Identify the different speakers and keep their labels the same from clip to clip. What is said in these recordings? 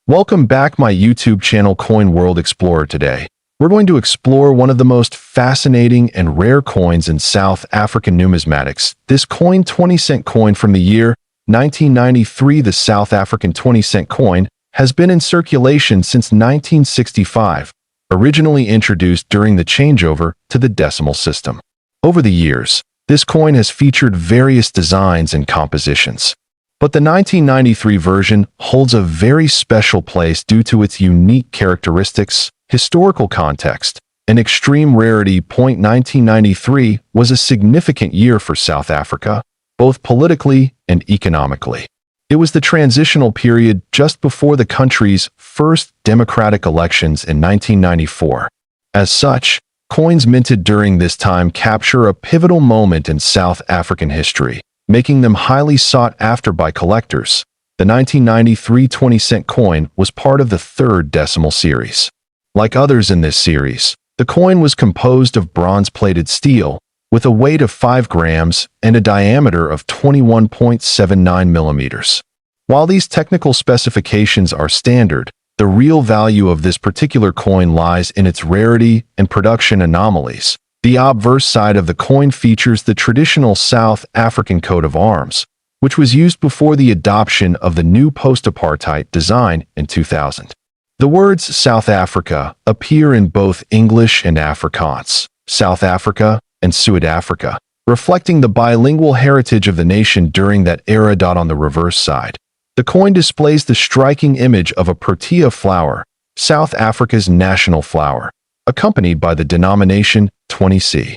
Speaker 1: Welcome back my YouTube channel Coin World Explorer. Today, we're going to explore one of the most fascinating and rare coins in South African numismatics. This coin 20-cent coin from the year 1993, the South African 20-cent coin, has been in circulation since 1965, originally introduced during the changeover to the decimal system. Over the years, this coin has featured various designs and compositions. But the 1993 version holds a very special place due to its unique characteristics, historical context, and extreme rarity. 1993 was a significant year for South Africa, both politically and economically. It was the transitional period just before the country's first democratic elections in 1994. As such, coins minted during this time capture a pivotal moment in South African history, making them highly sought after by collectors. The 1993 20-cent coin was part of the third decimal series. Like others in this series, the coin was composed of bronze-plated steel, with a weight of 5 grams and a diameter of 21.79 millimeters. While these technical specifications are standard, the real value of this particular coin lies in its rarity and production anomalies. The obverse side of the coin features the traditional South African coat of arms, which was used before the adoption of the new post-apartheid design in 2000. The words South Africa appear in both English and Afrikaans, South Africa and Suid-Afrika, reflecting the bilingual heritage of the nation during that era. On the reverse side, the coin displays the striking image of a protea flower, South Africa's national flower, accompanied by the denomination 20C.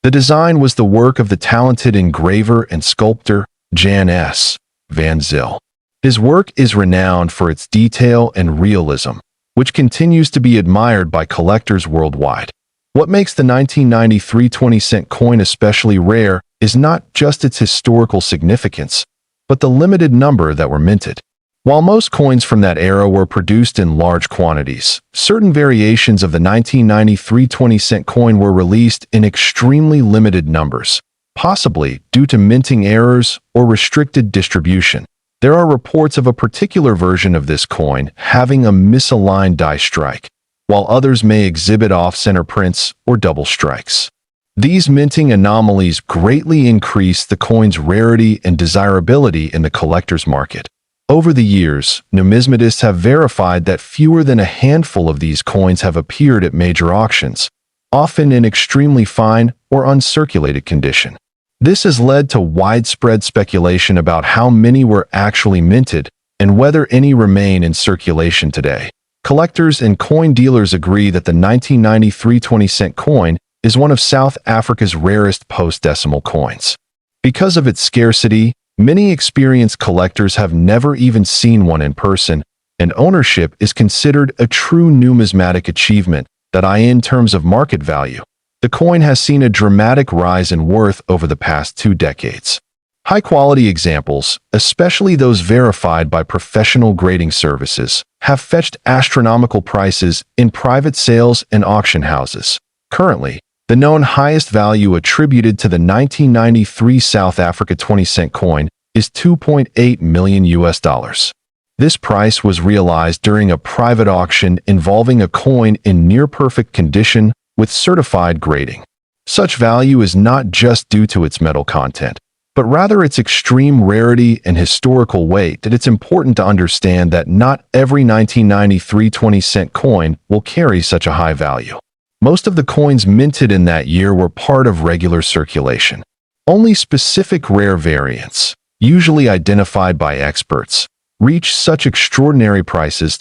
Speaker 1: The design was the work of the talented engraver and sculptor Jan S. van Zyl. His work is renowned for its detail and realism, which continues to be admired by collectors worldwide. What makes the 1993 20-cent coin especially rare is not just its historical significance, but the limited number that were minted. While most coins from that era were produced in large quantities, certain variations of the 1993 20-cent coin were released in extremely limited numbers, possibly due to minting errors or restricted distribution. There are reports of a particular version of this coin having a misaligned die strike, while others may exhibit off-center prints or double strikes. These minting anomalies greatly increase the coin's rarity and desirability in the collector's market. Over the years, numismatists have verified that fewer than a handful of these coins have appeared at major auctions, often in extremely fine or uncirculated condition. This has led to widespread speculation about how many were actually minted and whether any remain in circulation today. Collectors and coin dealers agree that the 1993 20-cent coin is one of South Africa's rarest post-decimal coins. Because of its scarcity, many experienced collectors have never even seen one in person, and ownership is considered a true numismatic achievement. In terms of market value, the coin has seen a dramatic rise in worth over the past 2 decades. High-quality examples, especially those verified by professional grading services, have fetched astronomical prices in private sales and auction houses. Currently, the known highest value attributed to the 1993 South Africa 20-cent coin is $2.8 million. This price was realized during a private auction involving a coin in near-perfect condition with certified grading. Such value is not just due to its metal content, but rather its extreme rarity and historical weight. It's important to understand that not every 1993 20-cent coin will carry such a high value. Most of the coins minted in that year were part of regular circulation. Only specific rare variants, usually identified by experts, reach such extraordinary prices.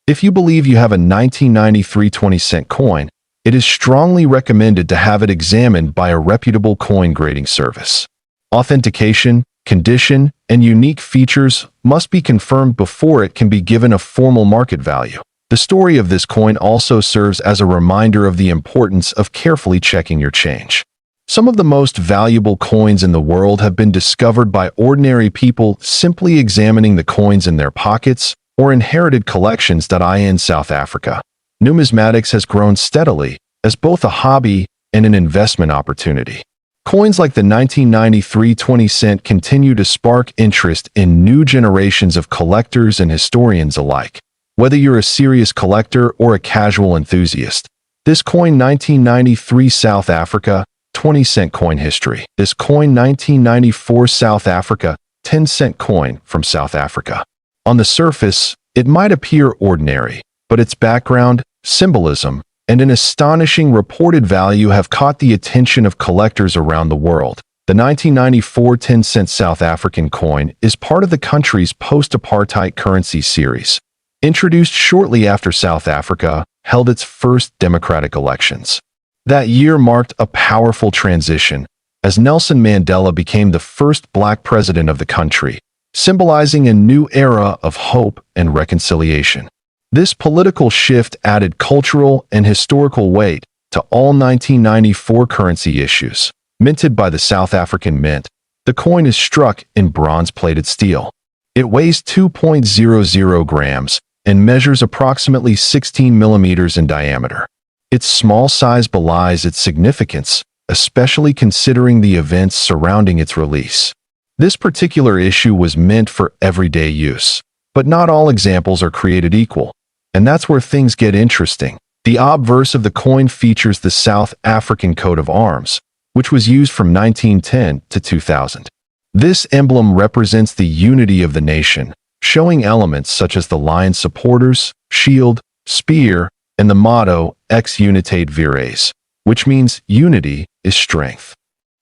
Speaker 1: If you believe you have a 1993 20-cent coin, it is strongly recommended to have it examined by a reputable coin grading service. Authentication, condition, and unique features must be confirmed before it can be given a formal market value. The story of this coin also serves as a reminder of the importance of carefully checking your change. Some of the most valuable coins in the world have been discovered by ordinary people simply examining the coins in their pockets or inherited collections. In South Africa, numismatics has grown steadily as both a hobby and an investment opportunity. Coins like the 1993 20-cent continue to spark interest in new generations of collectors and historians alike. Whether you're a serious collector or a casual enthusiast, this coin 1993 South Africa, 20-cent coin history. This coin 1994 South Africa, 10-cent coin from South Africa. On the surface, it might appear ordinary, but its background, symbolism, and an astonishing reported value have caught the attention of collectors around the world. The 1994 10-cent South African coin is part of the country's post-apartheid currency series, introduced shortly after South Africa held its first democratic elections. That year marked a powerful transition, as Nelson Mandela became the first black president of the country, symbolizing a new era of hope and reconciliation. This political shift added cultural and historical weight to all 1994 currency issues. Minted by the South African Mint, the coin is struck in bronze-plated steel. It weighs 2.00 grams and measures approximately 16 millimeters in diameter. Its small size belies its significance, especially considering the events surrounding its release. This particular issue was meant for everyday use, but not all examples are created equal, and that's where things get interesting. The obverse of the coin features the South African coat of arms, which was used from 1910 to 2000. This emblem represents the unity of the nation, showing elements such as the lion's supporters, shield, spear, and the motto Ex Unitate Vires, which means unity is strength.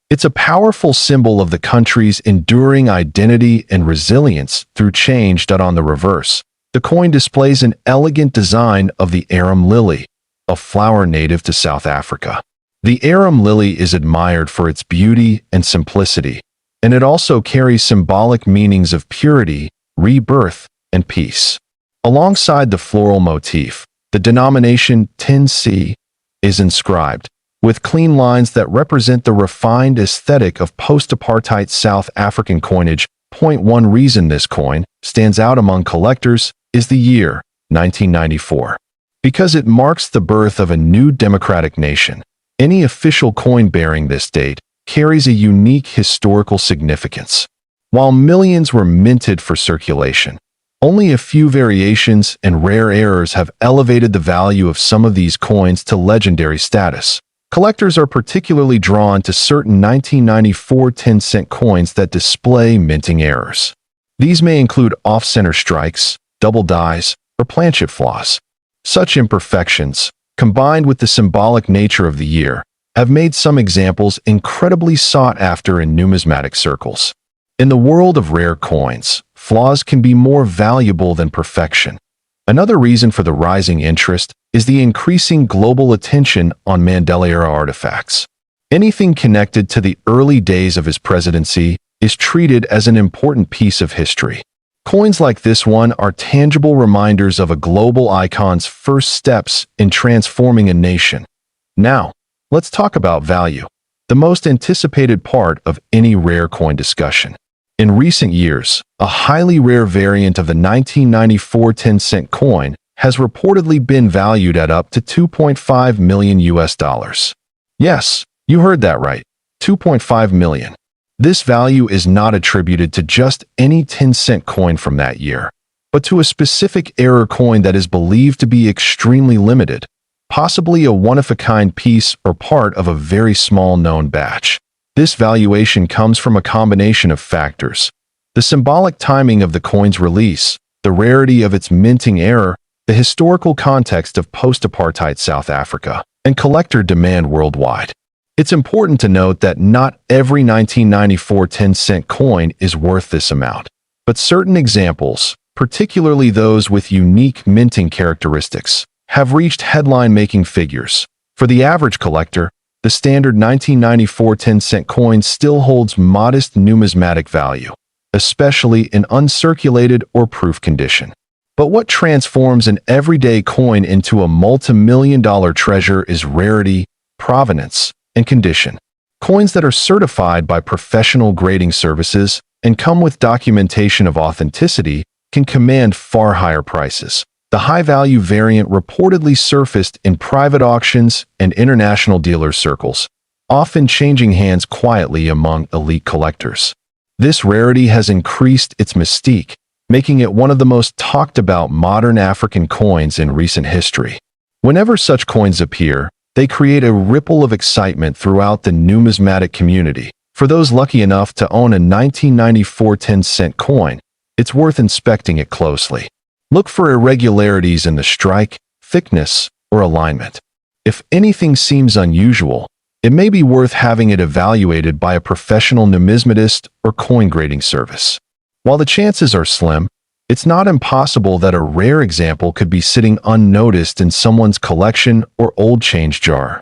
Speaker 1: It's a powerful symbol of the country's enduring identity and resilience through change. On the reverse, the coin displays an elegant design of the arum lily, a flower native to South Africa. The arum lily is admired for its beauty and simplicity, and it also carries symbolic meanings of purity, rebirth, and peace. Alongside the floral motif, the denomination 10C is inscribed, with clean lines that represent the refined aesthetic of post-apartheid South African coinage. One reason this coin stands out among collectors is the year 1994. Because it marks the birth of a new democratic nation, any official coin bearing this date carries a unique historical significance. While millions were minted for circulation, only a few variations and rare errors have elevated the value of some of these coins to legendary status. Collectors are particularly drawn to certain 1994 10-cent coins that display minting errors. These may include off-center strikes, double dies, or planchet flaws. Such imperfections, combined with the symbolic nature of the year, have made some examples incredibly sought after in numismatic circles. In the world of rare coins, flaws can be more valuable than perfection. Another reason for the rising interest is the increasing global attention on Mandela-era artifacts. Anything connected to the early days of his presidency is treated as an important piece of history. Coins like this one are tangible reminders of a global icon's first steps in transforming a nation. Now, let's talk about value, the most anticipated part of any rare coin discussion. In recent years, a highly rare variant of the 1994 10-cent coin has reportedly been valued at up to $2.5 million US. Yes, you heard that right, $2.5 million. This value is not attributed to just any 10-cent coin from that year, but to a specific error coin that is believed to be extremely limited, possibly a one-of-a-kind piece or part of a very small known batch. This valuation comes from a combination of factors: the symbolic timing of the coin's release, the rarity of its minting error, the historical context of post-apartheid South Africa, and collector demand worldwide. It's important to note that not every 1994 10-cent coin is worth this amount, but certain examples, particularly those with unique minting characteristics, have reached headline-making figures. For the average collector, the standard 1994 10-cent coin still holds modest numismatic value, especially in uncirculated or proof condition. But what transforms an everyday coin into a multi-million-dollar treasure is rarity, provenance, and condition. Coins that are certified by professional grading services and come with documentation of authenticity can command far higher prices. The high-value variant reportedly surfaced in private auctions and international dealer circles, often changing hands quietly among elite collectors. This rarity has increased its mystique, making it one of the most talked about modern African coins in recent history. Whenever such coins appear, they create a ripple of excitement throughout the numismatic community. For those lucky enough to own a 1994 10-cent coin, it's worth inspecting it closely. Look for irregularities in the strike, thickness, or alignment. If anything seems unusual, it may be worth having it evaluated by a professional numismatist or coin grading service. While the chances are slim, it's not impossible that a rare example could be sitting unnoticed in someone's collection or old change jar.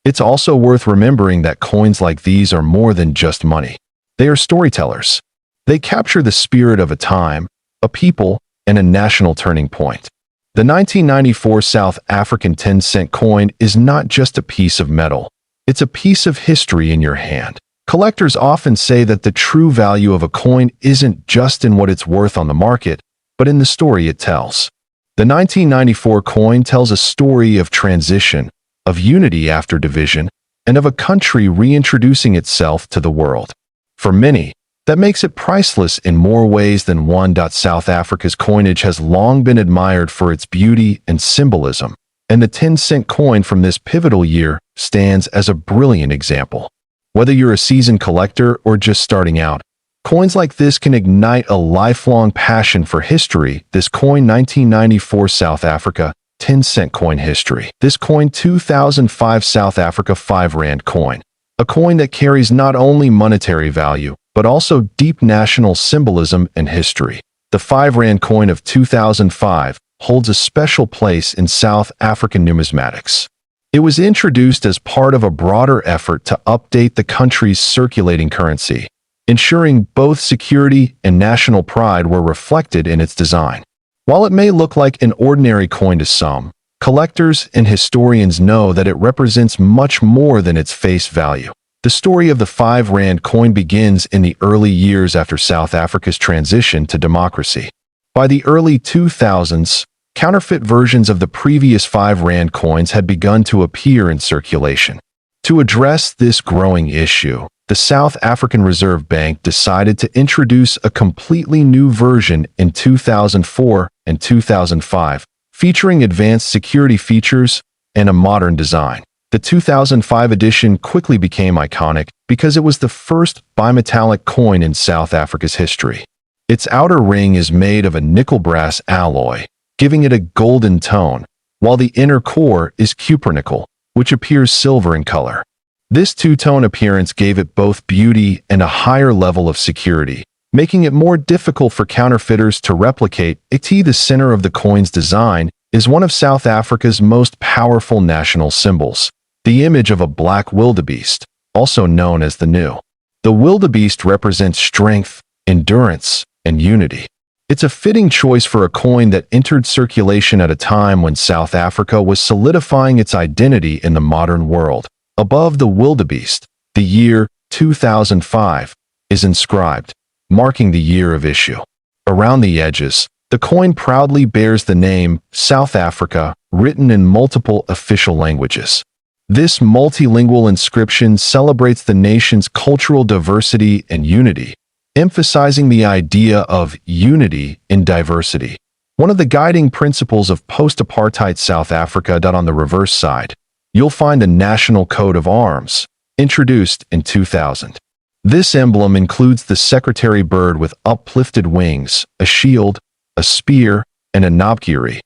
Speaker 1: It's also worth remembering that coins like these are more than just money. They are storytellers. They capture the spirit of a time, a people, and a national turning point. The 1994 South African 10-cent coin is not just a piece of metal. It's a piece of history in your hand. Collectors often say that the true value of a coin isn't just in what it's worth on the market, but in the story it tells. The 1994 coin tells a story of transition, of unity after division, and of a country reintroducing itself to the world. For many, that makes it priceless in more ways than one. South Africa's coinage has long been admired for its beauty and symbolism, and the 10-cent coin from this pivotal year stands as a brilliant example. Whether you're a seasoned collector or just starting out, coins like this can ignite a lifelong passion for history. This coin 1994 South Africa 10-cent coin history. This coin 2005 South Africa 5 Rand coin. A coin that carries not only monetary value, but also deep national symbolism and history. The 5 Rand coin of 2005 holds a special place in South African numismatics. It was introduced as part of a broader effort to update the country's circulating currency, ensuring both security and national pride were reflected in its design. While it may look like an ordinary coin to some, collectors and historians know that it represents much more than its face value. The story of the 5 Rand coin begins in the early years after South Africa's transition to democracy. By the early 2000s, counterfeit versions of the previous 5 Rand coins had begun to appear in circulation. To address this growing issue, the South African Reserve Bank decided to introduce a completely new version in 2004 and 2005, featuring advanced security features and a modern design. The 2005 edition quickly became iconic because it was the first bimetallic coin in South Africa's history. Its outer ring is made of a nickel-brass alloy, giving it a golden tone, while the inner core is cupronickel, which appears silver in color. This two-tone appearance gave it both beauty and a higher level of security, making it more difficult for counterfeiters to replicate. The center of the coin's design is one of South Africa's most powerful national symbols, the image of a black wildebeest, also known as the Nu. The wildebeest represents strength, endurance, and unity. It's a fitting choice for a coin that entered circulation at a time when South Africa was solidifying its identity in the modern world. Above the wildebeest, the year 2005 is inscribed, marking the year of issue. Around the edges, the coin proudly bears the name South Africa, written in multiple official languages. This multilingual inscription celebrates the nation's cultural diversity and unity, emphasizing the idea of unity in diversity. One of the guiding principles of post-apartheid South Africa. On the reverse side, you'll find a national coat of arms, introduced in 2000. This emblem includes the secretary bird with uplifted wings, a shield, a spear, and a knobkerrie,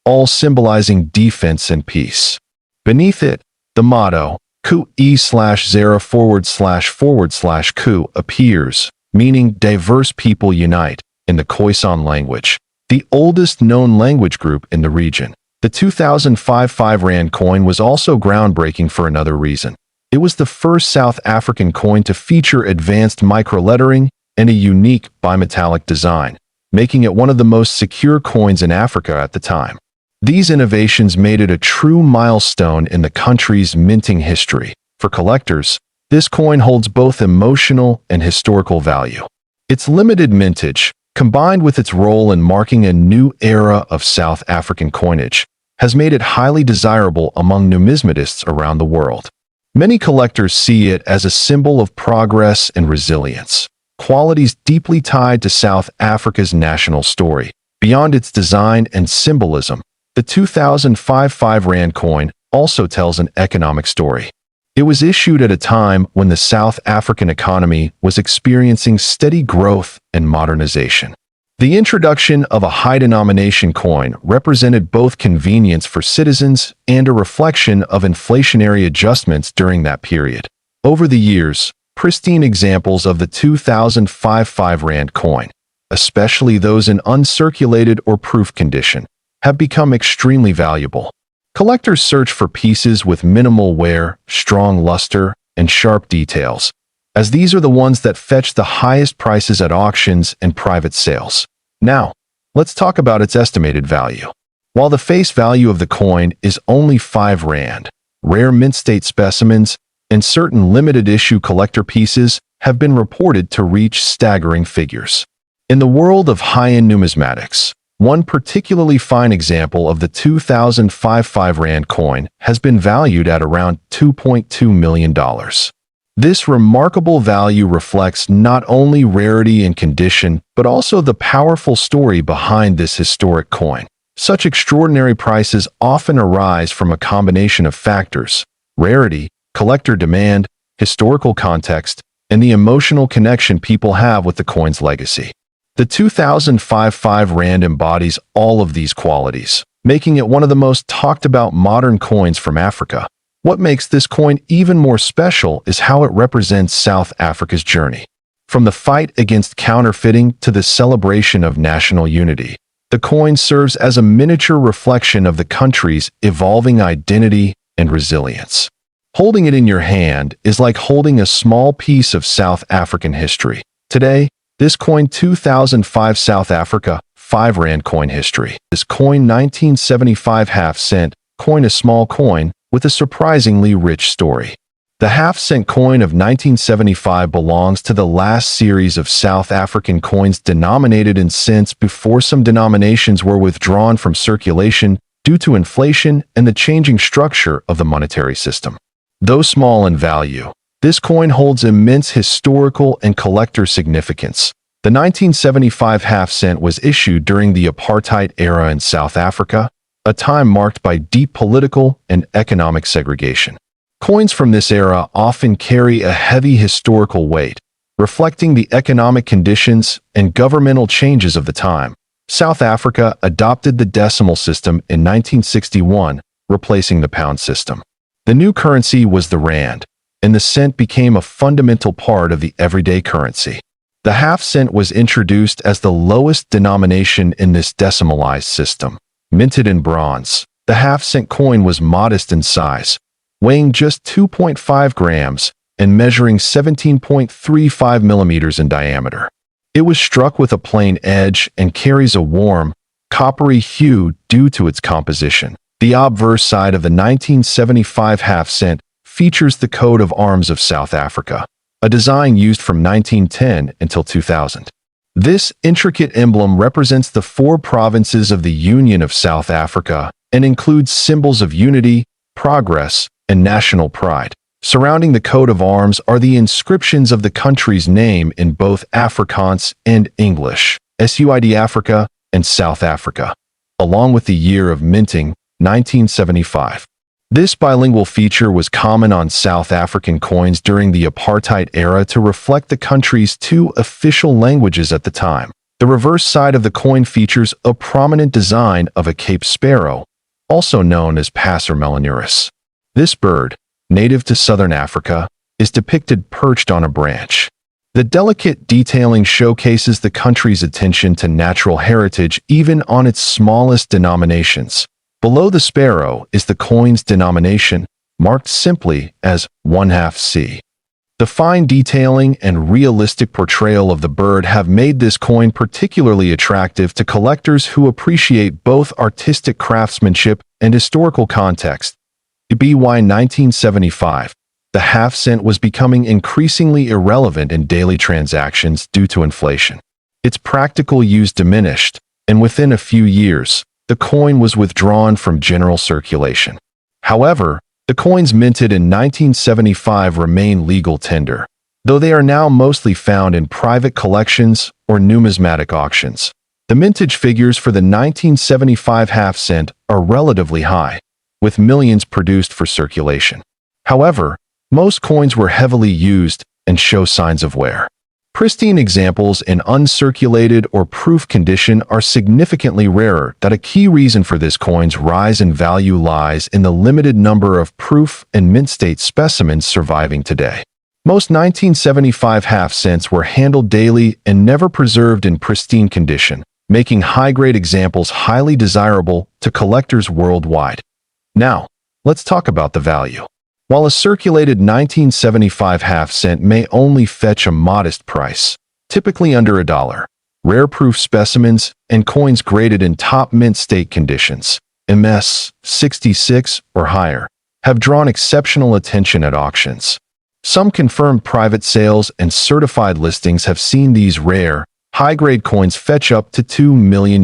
Speaker 1: all symbolizing defense and peace. Beneath it, the motto, Ku-E/0//Ku appears, meaning diverse people unite, in the Khoisan language, the oldest known language group in the region. The 2005 5 Rand coin was also groundbreaking for another reason. It was the first South African coin to feature advanced microlettering and a unique bimetallic design, making it one of the most secure coins in Africa at the time. These innovations made it a true milestone in the country's minting history. For collectors, this coin holds both emotional and historical value. Its limited mintage, combined with its role in marking a new era of South African coinage, has made it highly desirable among numismatists around the world. Many collectors see it as a symbol of progress and resilience. qualities deeply tied to South Africa's national story. Beyond its design and symbolism, the 2005 5 Rand coin also tells an economic story. It was issued at a time when the South African economy was experiencing steady growth and modernization. The introduction of a high-denomination coin represented both convenience for citizens and a reflection of inflationary adjustments during that period. Over the years, pristine examples of the 2005 5 Rand coin, especially those in uncirculated or proof condition, have become extremely valuable. Collectors search for pieces with minimal wear, strong luster, and sharp details, as these are the ones that fetch the highest prices at auctions and private sales. Now, let's talk about its estimated value. While the face value of the coin is only 5 Rand, rare mint-state specimens and certain limited-issue collector pieces have been reported to reach staggering figures. In the world of high-end numismatics, one particularly fine example of the 2005 5 Rand coin has been valued at around $2.2 million. This remarkable value reflects not only rarity and condition, but also the powerful story behind this historic coin. Such extraordinary prices often arise from a combination of factors: rarity, collector demand, historical context, and the emotional connection people have with the coin's legacy. The 2005 5 Rand embodies all of these qualities, making it one of the most talked about modern coins from Africa. What makes this coin even more special is how it represents South Africa's journey. From the fight against counterfeiting to the celebration of national unity, the coin serves as a miniature reflection of the country's evolving identity and resilience. Holding it in your hand is like holding a small piece of South African history. Today, this coin 2005 South Africa 5 Rand coin history. This coin 1975 half-cent coin, a small coin with a surprisingly rich story. The half-cent coin of 1975 belongs to the last series of South African coins denominated in cents before some denominations were withdrawn from circulation due to inflation and the changing structure of the monetary system. Though small in value, this coin holds immense historical and collector significance. The 1975 half-cent was issued during the apartheid era in South Africa, a time marked by deep political and economic segregation. Coins from this era often carry a heavy historical weight, reflecting the economic conditions and governmental changes of the time. South Africa adopted the decimal system in 1961, replacing the pound system. The new currency was the rand, and the cent became a fundamental part of the everyday currency. The half-cent was introduced as the lowest denomination in this decimalized system. Minted in bronze, the half-cent coin was modest in size, weighing just 2.5 grams and measuring 17.35 millimeters in diameter. It was struck with a plain edge and carries a warm, coppery hue due to its composition. The obverse side of the 1975 half-cent features the coat of arms of South Africa, a design used from 1910 until 2000. This intricate emblem represents the 4 provinces of the Union of South Africa and includes symbols of unity, progress, and national pride. Surrounding the coat of arms are the inscriptions of the country's name in both Afrikaans and English, SUID Africa and South Africa, along with the year of minting, 1975. This bilingual feature was common on South African coins during the apartheid era to reflect the country's 2 official languages at the time. The reverse side of the coin features a prominent design of a Cape sparrow, also known as Passer melanurus. This bird, native to southern Africa, is depicted perched on a branch. The delicate detailing showcases the country's attention to natural heritage even on its smallest denominations. Below the sparrow is the coin's denomination, marked simply as 1/2 C. The fine detailing and realistic portrayal of the bird have made this coin particularly attractive to collectors who appreciate both artistic craftsmanship and historical context. By 1975, the half-cent was becoming increasingly irrelevant in daily transactions due to inflation. Its practical use diminished, and within a few years, the coin was withdrawn from general circulation. However, the coins minted in 1975 remain legal tender, though they are now mostly found in private collections or numismatic auctions. The mintage figures for the 1975 half-cent are relatively high, with millions produced for circulation. However, most coins were heavily used and show signs of wear. Pristine examples in uncirculated or proof condition are significantly rarer. That a key reason for this coin's rise in value lies in the limited number of proof and mint state specimens surviving today. Most 1975 half-cents were handled daily and never preserved in pristine condition, making high-grade examples highly desirable to collectors worldwide. Now, let's talk about the value. While a circulated 1975 half-cent may only fetch a modest price, typically under $1, rare proof specimens and coins graded in top mint state conditions, MS 66 or higher, have drawn exceptional attention at auctions. Some confirmed private sales and certified listings have seen these rare, high-grade coins fetch up to $2 million.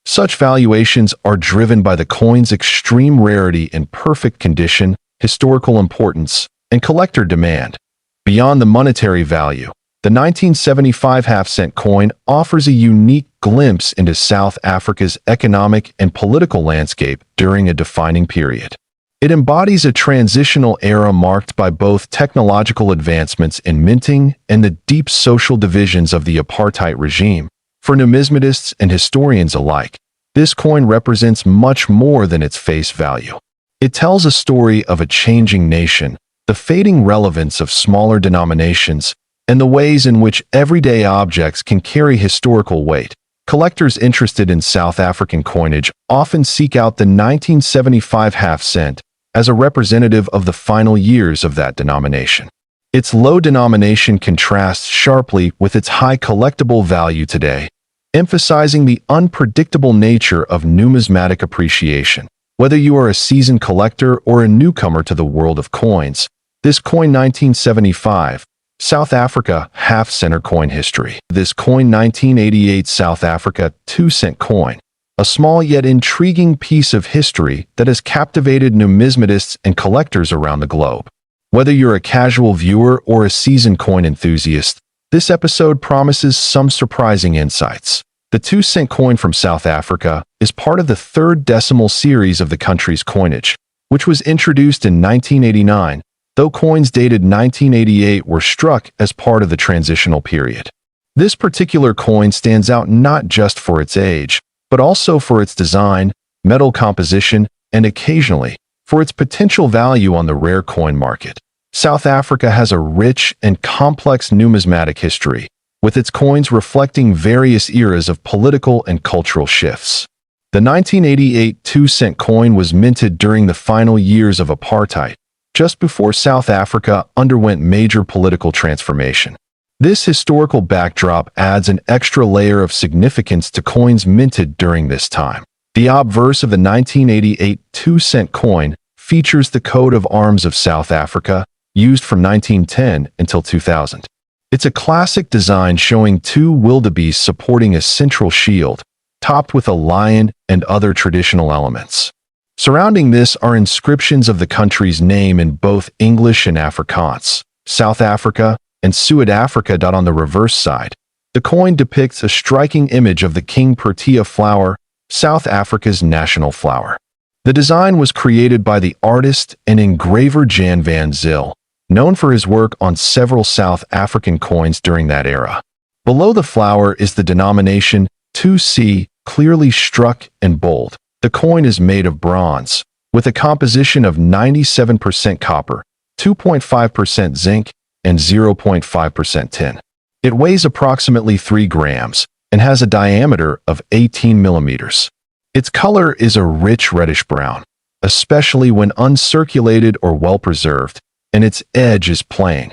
Speaker 1: Such valuations are driven by the coin's extreme rarity and perfect condition, historical importance, and collector demand. Beyond the monetary value, the 1975 half-cent coin offers a unique glimpse into South Africa's economic and political landscape during a defining period. It embodies a transitional era marked by both technological advancements in minting and the deep social divisions of the apartheid regime. For numismatists and historians alike, this coin represents much more than its face value. It tells a story of a changing nation, the fading relevance of smaller denominations, and the ways in which everyday objects can carry historical weight. Collectors interested in South African coinage often seek out the 1975 half-cent as a representative of the final years of that denomination. Its low denomination contrasts sharply with its high collectible value today, emphasizing the unpredictable nature of numismatic appreciation. Whether you are a seasoned collector or a newcomer to the world of coins, this coin 1975, South Africa half-cent coin history. This coin 1988 South Africa 2-cent coin, a small yet intriguing piece of history that has captivated numismatists and collectors around the globe. Whether you're a casual viewer or a seasoned coin enthusiast, this episode promises some surprising insights. The 2-cent coin from South Africa is part of the third decimal series of the country's coinage, which was introduced in 1989, though coins dated 1988 were struck as part of the transitional period. This particular coin stands out not just for its age, but also for its design, metal composition, and occasionally, for its potential value on the rare coin market. South Africa has a rich and complex numismatic history, with its coins reflecting various eras of political and cultural shifts. The 1988 2-cent coin was minted during the final years of apartheid, just before South Africa underwent major political transformation. This historical backdrop adds an extra layer of significance to coins minted during this time. The obverse of the 1988 2-cent coin features the coat of arms of South Africa, used from 1910 until 2000. It's a classic design showing two wildebeests supporting a central shield, topped with a lion and other traditional elements. Surrounding this are inscriptions of the country's name in both English and Afrikaans, South Africa and Suid-Afrika. On the reverse side, the coin depicts a striking image of the King Protea flower, South Africa's national flower. The design was created by the artist and engraver Jan van Zyl, known for his work on several South African coins during that era. Below the flower is the denomination 2C, clearly struck and bold. The coin is made of bronze, with a composition of 97% copper, 2.5% zinc, and 0.5% tin. It weighs approximately 3 grams and has a diameter of 18 millimeters. Its color is a rich reddish-brown, especially when uncirculated or well-preserved, and its edge is plain.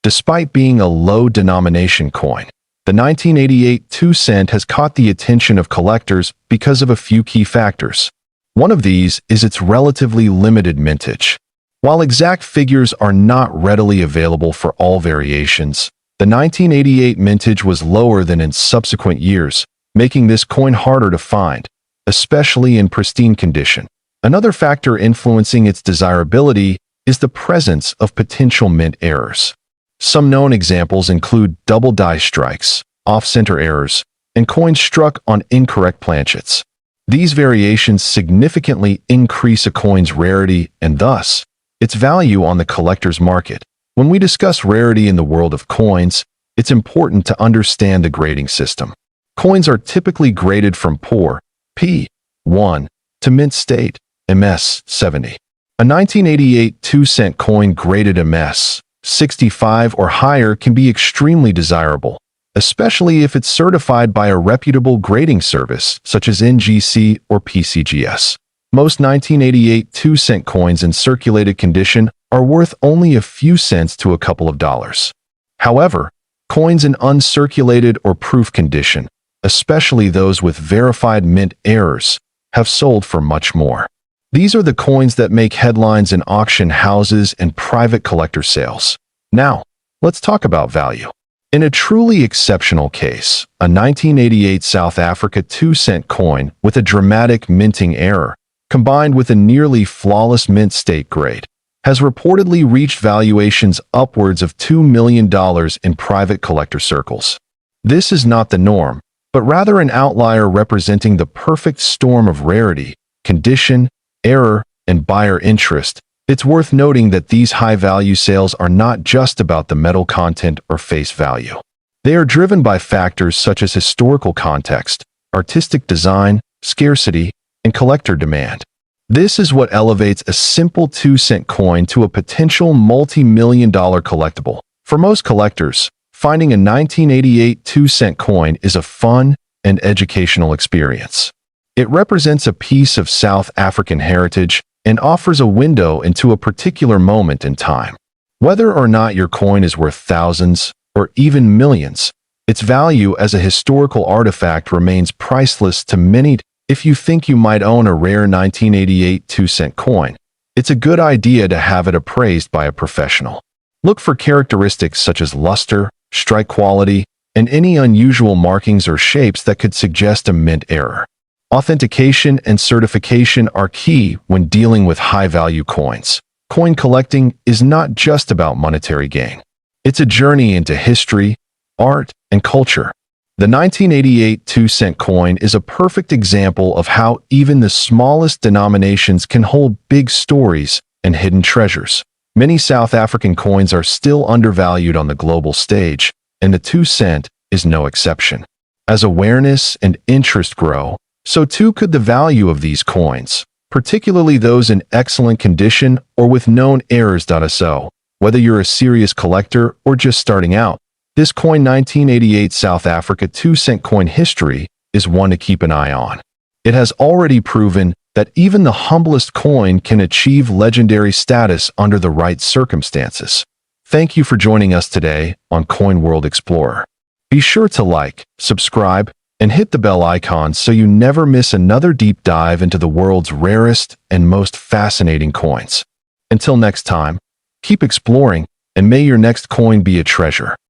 Speaker 1: Despite being a low-denomination coin, the 1988 2-cent has caught the attention of collectors because of a few key factors. One of these is its relatively limited mintage. While exact figures are not readily available for all variations, the 1988 mintage was lower than in subsequent years, making this coin harder to find, especially in pristine condition. Another factor influencing its desirability is the presence of potential mint errors. Some known examples include double die strikes, off-center errors, and coins struck on incorrect planchets. These variations significantly increase a coin's rarity and thus its value on the collector's market. When we discuss rarity in the world of coins, it's important to understand the grading system. Coins are typically graded from poor, P1, to mint state, MS 70. A 1988 2-cent coin graded MS 65 or higher can be extremely desirable, especially if it's certified by a reputable grading service such as NGC or PCGS. Most 1988 2-cent coins in circulated condition are worth only a few cents to a couple of dollars. However, coins in uncirculated or proof condition, especially those with verified mint errors, have sold for much more. These are the coins that make headlines in auction houses and private collector sales. Now, let's talk about value. In a truly exceptional case, a 1988 South Africa 2-cent coin with a dramatic minting error, combined with a nearly flawless mint state grade, has reportedly reached valuations upwards of $2 million in private collector circles. This is not the norm, but rather an outlier representing the perfect storm of rarity, condition, error, and buyer interest. It's worth noting that these high-value sales are not just about the metal content or face value. They are driven by factors such as historical context, artistic design, scarcity, and collector demand. This is what elevates a simple 2-cent coin to a potential multi-million-dollar collectible. For most collectors, finding a 1988 2-cent coin is a fun and educational experience. It represents a piece of South African heritage and offers a window into a particular moment in time. Whether or not your coin is worth thousands or even millions, its value as a historical artifact remains priceless to many. If you think you might own a rare 1988 2-cent coin, it's a good idea to have it appraised by a professional. Look for characteristics such as luster, strike quality, and any unusual markings or shapes that could suggest a mint error. Authentication and certification are key when dealing with high-value coins. Coin collecting is not just about monetary gain. It's a journey into history, art, and culture. The 1988 2-cent coin is a perfect example of how even the smallest denominations can hold big stories and hidden treasures. Many South African coins are still undervalued on the global stage, and the 2-cent is no exception. As awareness and interest grow, so too could the value of these coins, particularly those in excellent condition or with known errors. So, whether you're a serious collector or just starting out, this coin 1988 South Africa 2-cent coin history is one to keep an eye on. It has already proven that even the humblest coin can achieve legendary status under the right circumstances. Thank you for joining us today on Coin World Explorer. Be sure to like, subscribe, and hit the bell icon so you never miss another deep dive into the world's rarest and most fascinating coins. Until next time, keep exploring, and may your next coin be a treasure.